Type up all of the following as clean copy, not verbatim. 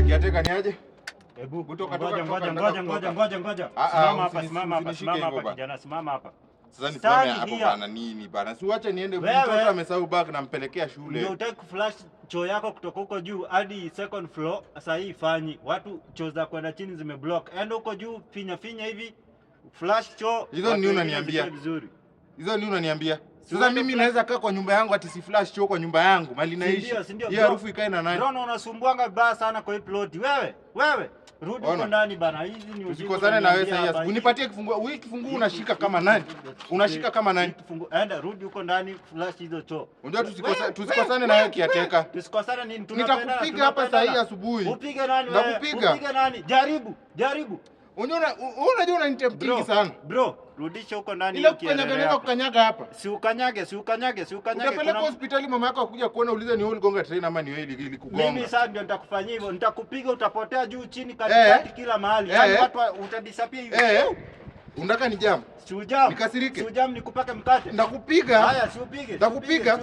Kiateka ni aje? Hebu kutoka ngoja. Simama hapa kijana, simama hapa. Sasa nisimame hapo bana nini bana? Si uache niende, mtoto amesahau bag nampelekea shule. Ndio utaki kuflash choo yako kutoka huko juu hadi second floor. Sasa hii fanyi. Watu choo za kwenda chini zimeblock. Enda huko juu finya hivi. Flash choo. Hizo ni unaniambia. Hizo ni unaniambia. Sasa mimi naweza kaa kwa nyumba yangu ati si flash choo kwa nyumba yangu mali naishi. Hiyo harufu ikae na nani? Bro, unasumbuanga vibaya sana kwa hii plot. Wewe. Rudi huko ndani bana. Hizi ni usikosane na wewe sasa. Unipatie kifunguo. Wewe kifunguo unashika kama nani? Unashika kama nani? Enda rudi huko ndani, flash hizo choo. Unajua tusikosane na wewe Kiateka. Tusikosane nini? Tunapenda. Nitakupiga hapa saa hii asubuhi. Upige nani wewe? Upige nani? Jaribu. Unajua unanitemptingi sana. Bro, rudisha huko ndani ile kukanyaga hapa. Si ukanyage. Utapeleka hospitali mama yako akuja kuona ulize ni wewe uligonga train ama ni wewe ilikugonga. Mimi sasa ndio nitakufanyia hivyo. Nitakupiga utapotea juu chini katikati kila mahali. Yaani watu utadisappear hivi. Unataka ni jam? Si ujam. Nikasirike. Si ujam nikupake mkate. Ndakupiga. Haya, si upige. Ndakupiga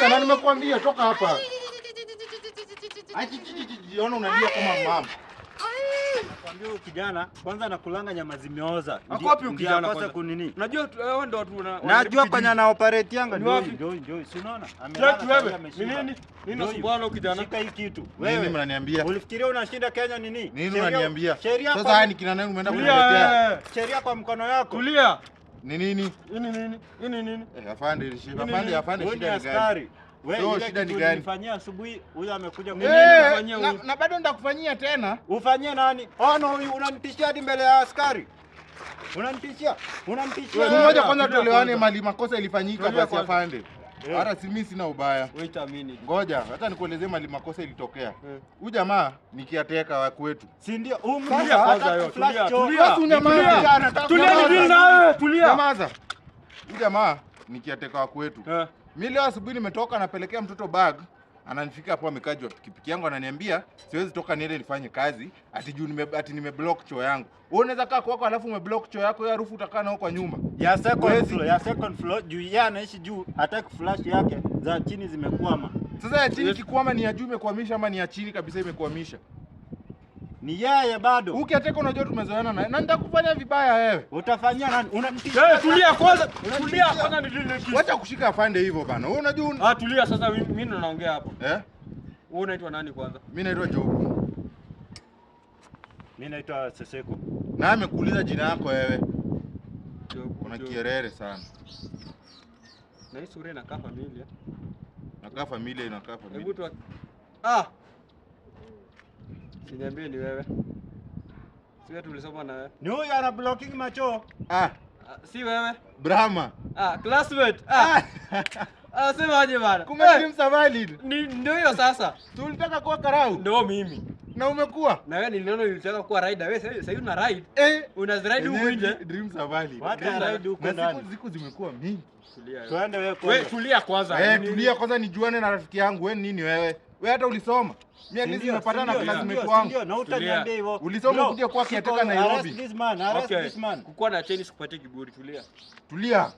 na nimekuambia toka hapa. Ona unalia kama mama. Nakwambia kijana kwanza nakulanga nyama zimeoza. Ako wapi ukijana kwanza? Kunini? Unajua wewe ndio watu najua kwenye na operate yanga ndio. Si unaona? Wewe. Ni nini? Nini subhana ukijana? Shika hii kitu. Nini mnaniambia? Ulifikiria unashinda Kenya nini? Nini unaniambia? Sasa haya ni kina nani umeenda kuniletea? Sheria kwa mkono yako. Tulia. Ni nini? Nini? Afande shida ni gani? Wewe shida ni gani? Nifanyia asubuhi, huyu amekuja kunifanyia huyu. Na bado nitakufanyia tena. Ufanyie nani? Ona huyu unanitishia hadi mbele ya askari. Unanitishia. Mmoja kwanza tuelewane mali makosa ilifanyika basi afande. Hata si mimi sina ubaya. Wait a minute. Ngoja, hata nikuelezee mali makosa ilitokea. Huyu jamaa ni Kiateka wa kwetu. Si ndio? Tulia kwanza yo. Tulia. Tulia. Nyamaza. Huyu jamaa ni Kiateka wa kwetu. Mimi leo asubuhi nimetoka napelekea mtoto bag, ananifika hapo amekaa juu pikipiki yangu ananiambia siwezi toka niende nifanye kazi ati nimeblock choo yangu. Wewe unaweza kaa kwako alafu umeblock choo yako, hiyo harufu utakaa nao kwa nyumba. Ya second floor juu yeye anaishi juu, hataki flash yake za chini zimekwama. Sasa ya chini kikwama ni ya juu imekwamisha ama ni ya chini kabisa imekwamisha? Ni yeye bado. Ukiateka unajua tumezoeana naye. Na nitakufanya vibaya wewe. Utafanyia nani? Unamtisha. Tulia kwanza ni dile kitu. Wacha kushika afande hivyo bana. Wewe unajua tulia sasa mimi ndo naongea hapo. Wewe unaitwa nani kwanza? Mimi naitwa Jobu. Mimi naitwa Seseko. Na amekuuliza jina lako wewe. Jobu. Una kierere sana. Na hii sura inakaa familia. Inakaa familia. Hebu tu Siniambie ni wewe. Si wewe tulisoma na wewe. Ni huyu ana blocking macho. Si wewe. Brahma. Classmate. Sema aje bana. Kumbe team Savalid. Ndio hiyo sasa. Tulitaka kuwa karau. Ndio mimi. Na umekuwa? Na wewe niliona ulitaka kuwa rider. Wewe sasa una ride. Unaziride huko nje. Dream Savalid. Wacha ride huko ndani. Siku zimekuwa mingi. Tulia. Twende wewe kwanza. Wewe tulia kwanza. Tulia kwanza nijuane na rafiki yangu. Wewe nini wewe? Wewe hata ulisoma. Mimi at least nimepatana na classmate wangu. Ndio, na utaniambia hivyo. Ulisoma kuja kwa Kiateka Nairobi. Arrest this man. Kukuwa na cheni sikupatie kiburi, Tulia.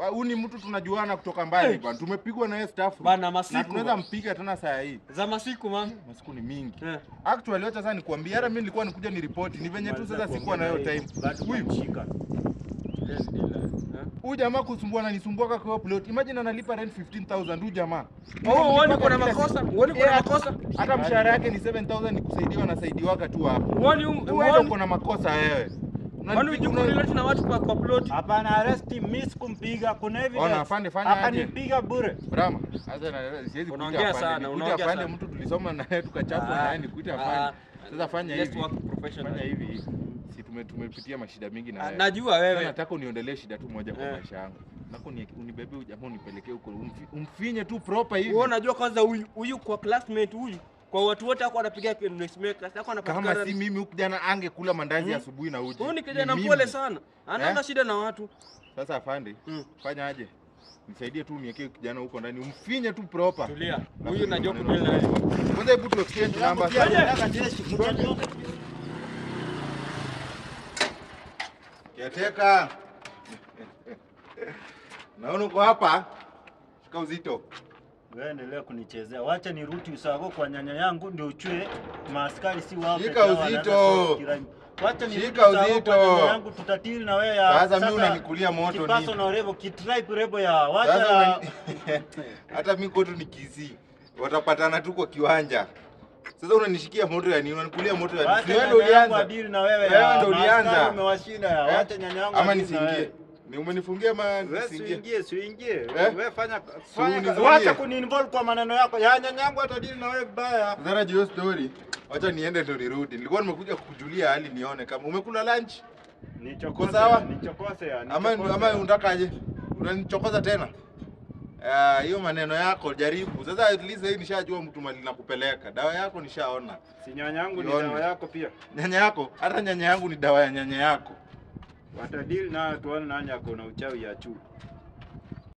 Huyu ni mtu tunajuana kutoka mbali bwana. Tumepigwa na yeye staff. Bana masiku. Na tunaweza mpiga tena saa hii. Za masiku Masiku ni mingi. Actually wacha sasa nikwambie, hata mimi nilikuwa nikuja ni report. Ni venye tu sasa sikuwa na hiyo time. Huyu mshika. Huyu jamaa kusumbua na nisumbua kwa plot. Imagine analipa rent 15,000 huyu jamaa. Uone kuna makosa. Hata mshahara yake ni 7,000 nikusaidiwa na saidiwaga tu hapo. Uone uko na makosa wewe. Unajikurilete na watu kwa plot. Hapana, arrest miss kumpiga. Kuna evidence. Ona afande fanya aje. Akanipiga bure. Brahma. Sasa siwezi kuongea sana. Unaongea afande mtu tulisoma naye tukachapwa naye nikuita afande. Sasa fanya hivi. Fanya hivi. Si tumepitia mashida mingi na wewe. Najua wewe. Sasa nataka uniondelee shida tu moja kwa maisha yangu. Nataka unibebe huyu jamaa unipelekee huko. Umfinye tu proper hivi. Wewe unajua kwanza huyu kwa classmate huyu. Kwa watu wote wako wanapiga noisemaker. Sasa anapatikana. Kama si mimi huyu kijana angekula mandazi asubuhi na uji. Huyu ni kijana pole sana. Anaona shida na watu. Sasa afande, fanya aje? Nisaidie tu niwekee kijana huko ndani. Umfinye tu proper. Tulia. Huyu najua kudili na yeye. Kwanza hebu tu exchange number. Kiateka. Naona uko hapa. Shika uzito. Wewe endelea kunichezea. Wacha niruti usako kwa nyanya yangu ndio uchue maaskari si wao. Shika uzito. Wacha niruti Shika usako uzito. kwa nyanya yangu tutatili na wewe ya. Sasa mimi unanikulia moto ni. Kipaso na rebo, kitripe rebo ya. Sasa Wacha hata mimi kwetu ni Kisii. Watapatana tu kwa kiwanja. Sasa unanishikia moto ya nini? Unanikulia moto ya nini? Wewe ndio ulianza. Na wewe Wewe ndio ulianza. Umewashinda ya. Wacha nyanya yangu. Ama nisingie. Ni umenifungia ama nisingie? Usiingie. Wewe fanya unizuie. wacha kuniinvolve kwa maneno yako. Ya nyanya yangu atadili na wewe vibaya. Sasa hiyo story. Wacha niende ndo nirudi. Nilikuwa nimekuja kukujulia hali nione kama umekula lunch. Nichokose. Sawa? Nichokose ya. Ama unatakaje? Unanichokoza tena? Hiyo maneno yako jaribu. Sasa at least hii nishajua mtu mali nakupeleka. Dawa yako nishaona. Si nyanya yangu ni Yoni. dawa yako pia. Nyanya yako? Hata nyanya yangu ni dawa ya nyanya yako. Watadili na tuone nani ako na uchawi ya juu.